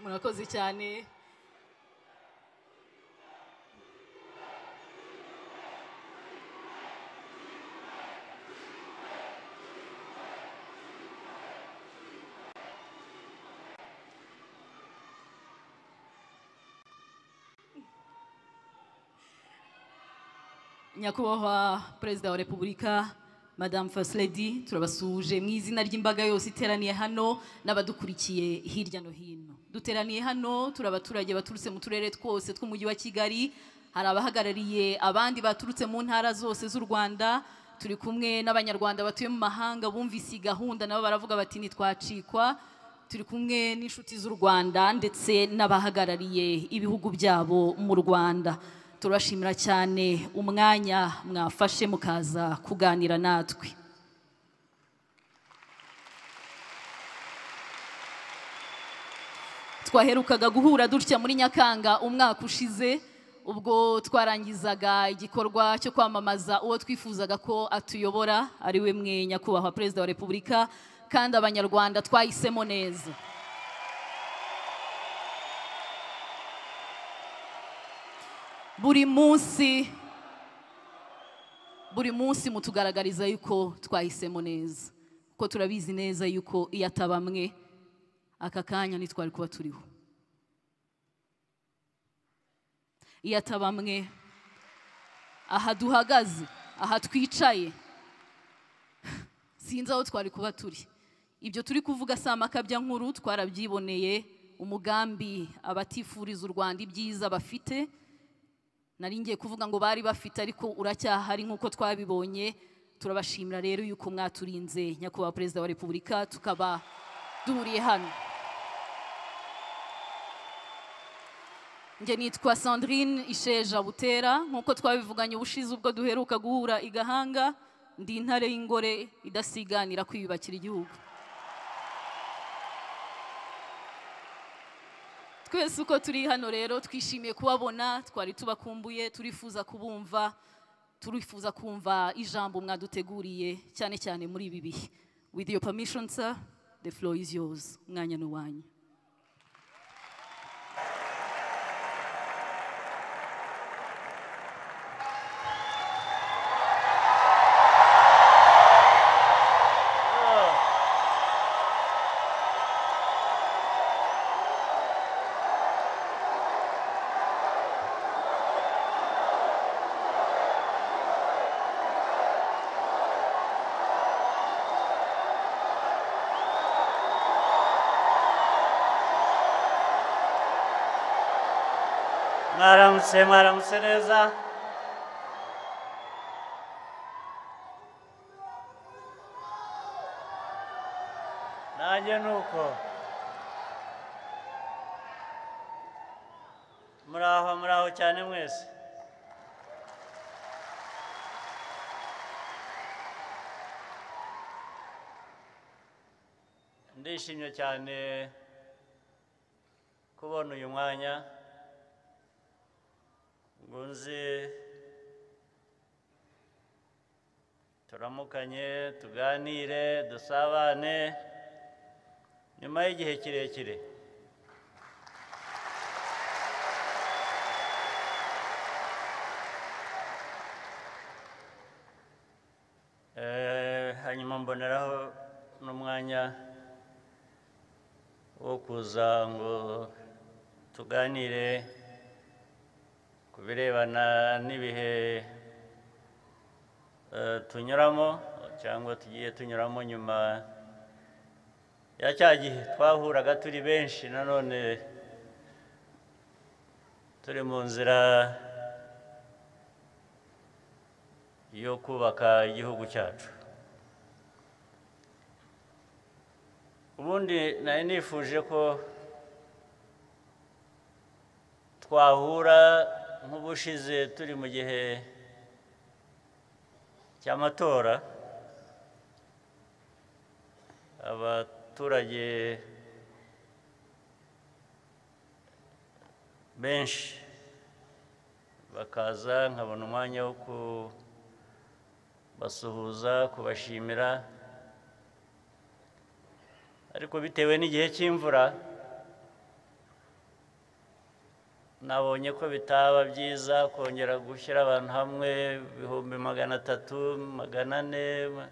murakoze cyane. Nyakubahwa Perezida wa Repubulika, Madame First Lady, turabasuje mu izina ry'imbaga yose iteraniye hano n'abadukurikiye hirya no hino. Duteraniye hano turi abaturage baturutse mu turere twose tw'umujyi wa Kigali, hari abahagarariye abandi baturutse mu ntara zose z'u Rwanda, turi kumwe n'abanyarwanda batuye mu mahanga bumvise gahunda nabo baravuga bati nitwacikwa, turi kumwe n'inshuti z'u Rwanda ndetse n'abahagarariye ibihugu byabo mu Rwanda. Turashimira cyane umwanya mwafashe mukaza kuganira natwe. Twaherukaga guhura dutya muri Nyakanga umwaka ushize, ubwo twarangizaga igikorwa cyo kwamamaza uwo twifuzaga ko atuyobora ari we mwe Nyakubahwa Perezida wa Repubulika, kandi abanyarwanda twahisemo neza. Buri munsi mutugaragariza yuko twahisemo neza, kuko turabizi neza yuko iyo atabamwe aka kanya ntitwari kuba turiho. Iyo atabamwe aha duhagaze, aha twicaye, sinzi aho twari kuba turi. Ibyo turi kuvuga si amakabya nkuru, twarabyiboneye umugambi abatifuriza u Rwanda ibyiza bafite. Nari ngiye kuvuga ngo bari bafite ariko uracyahari nk'uko twabibonye. Turabashimira rero yuko mwaturinze Nyakubahwa Perezida wa Repubulika tukaba duhuriye hano. Nge nitwa Sandrine Isheja Butera, nk'uko twabivuganye ubushize ubwo duheruka guhura i Gahanga. Ndi intare y'ingore idasiganira kwiyubakira igihugu. Twese uko turi hano rero twishimiye kubabona, twari tubakumbuye, turifuza kubumva, turifuza kumva ijambo mwaduteguriye cyane cyane muri ibi bihe. With your permission, sir, the floor is yours. Mwanya ni wanyu. Mwaramutse neza. Nanjye nuko. Muraho cyane mwese. Ndishimye cyane kubona uyu mwanya ngunze turamukanye, tuganire, dusabane nyuma y'igihe kirekire. Hanyuma mboneraho n'umwanya wo kuza ngo tuganire ku birebana n'ibihe tunyuramo cyangwa tugiye tunyuramo nyuma ya cya gihe twahuraga turi benshi, nanone turi mu nzira yo kubaka igihugu cyacu. Ubundi nari nifuje ko twahura nk'ubushize turi mu gihe cy'amatora, abaturage benshi bakaza nkabona umwanya wo kubasuhuza, kubashimira, ariko bitewe n'igihe cy'imvura nabonye ko bitaba byiza kongera gushyira abantu hamwe 300 400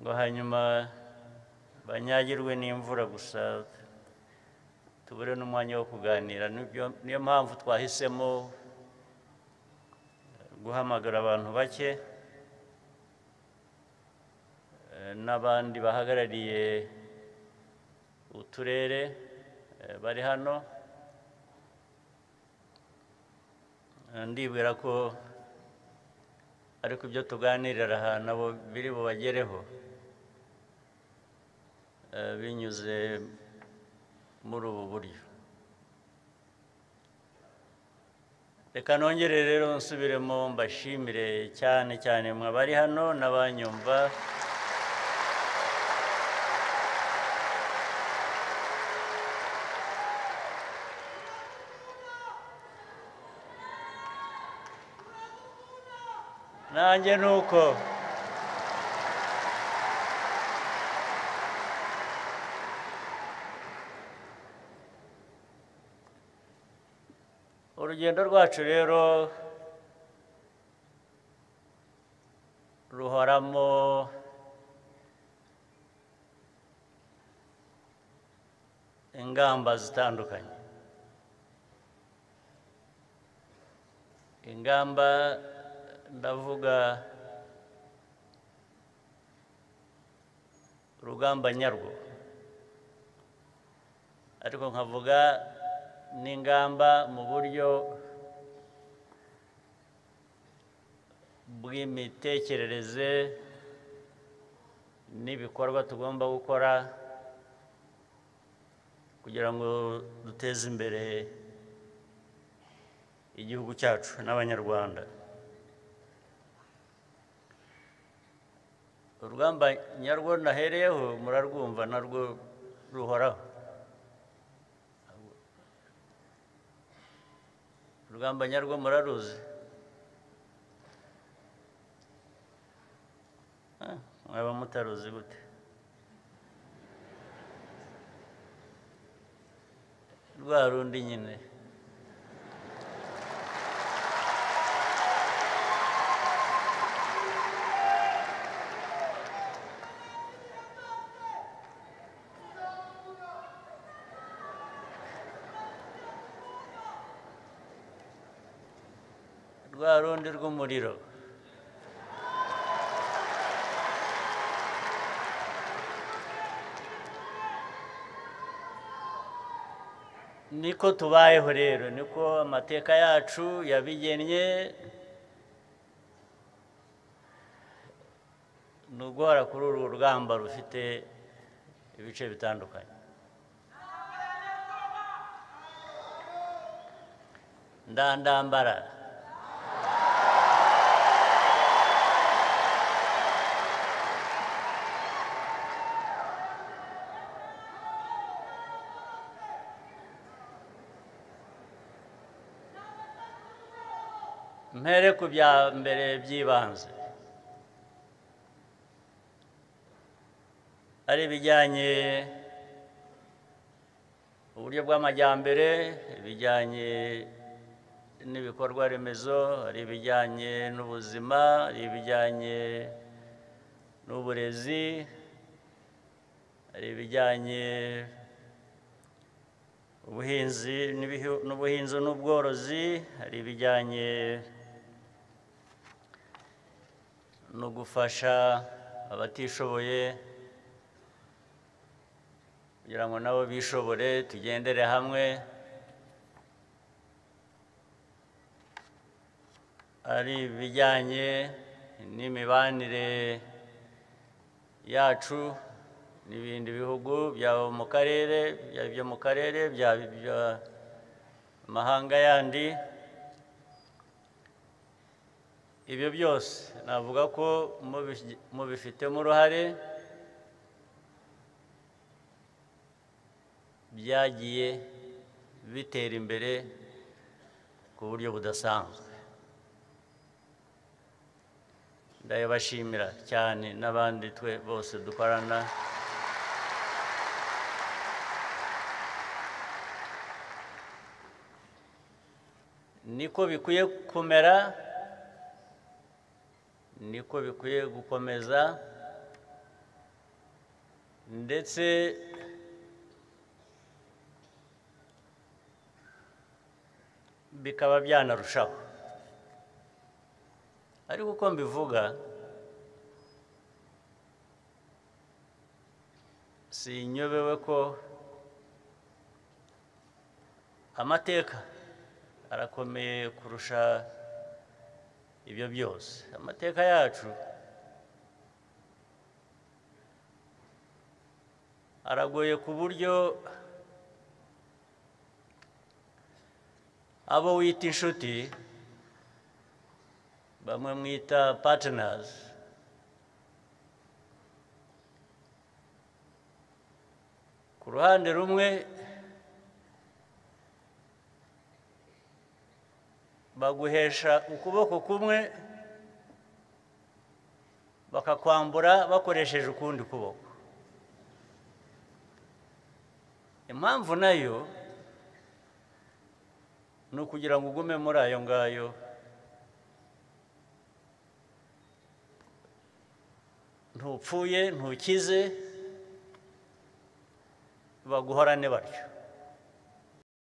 ngo hanyuma banyagirwe n'imvura gusa tubure n'umwanya wo kuganira. Niyo mpamvu twahisemo guhamagara abantu bake n'abandi bahagarariye uturere bari hano. Ndibwira ko ariko ibyo tuganirira aha nabo biri bubagereho binyuze muri ubu buryo. Reka nongere rero nsubiremo mbashimire cyane cyane mwe bari hano n'abanyumva. Nanjye nuko urugendo rwacu rero ruhoramo ingamba zitandukanye. Ingamba ndavuga urugamba nyarwo, ariko nkavuga n'ingamba mu buryo bw'imitekerereze n'ibikorwa tugomba gukora kugira ngo duteze imbere igihugu cyacu n'abanyarwanda. Urugamba nyarwo nahereyeho murarwumva narwo ruhoraho. Urugamba nyarwo muraruzi? Mwaba mutaruzi gute? Rwa rundi nyine. Rwa rundi rw'umuriro. Niko tubayeho rero, niko amateka yacu yabigennye. Ni uguhora kuri uru rugamba rufite ibice bitandukanye. Ndandambara. Mpere ku bya mbere by'ibanze, ari ibijyanye uburyo bw'amajyambere, ibijyanye n'ibikorwa remezo, ari ibijyanye n'ubuzima, ari ibijyanye n'uburezi, ari ibijyanye ubuhinzi n'ubworozi, hari ibijyanye no gufasha abatishoboye kugira ngo nabo bishobore, tugendere hamwe. Ari ibijyanye n'imibanire yacu n'ibindi bihugu byaba mu karere, byo mu karere, byaba amahanga yandi. Ibyo byose navuga ko mubifitemo uruhare, byagiye bitera imbere ku buryo budasanzwe. Ndabashimira cyane n'abandi twe bose dukorana. niko bikwiye kumera, niko bikwiye gukomeza, ndetse bikaba byanarushaho. Ariko uko mbivuga, sinyobewe ko amateka arakomeye kurusha ibyo byose. Amateka yacu aragoye ku buryo abo wita inshuti, bamwe mwita partners, ku ruhande rumwe baguhesha ukuboko kumwe, bakakwambura bakoresheje ukundi kuboko. Impamvu nayo ni ukugira ngo ugume muri ayo ngayo, ntupfuye, ntukize, baguhorane batyo.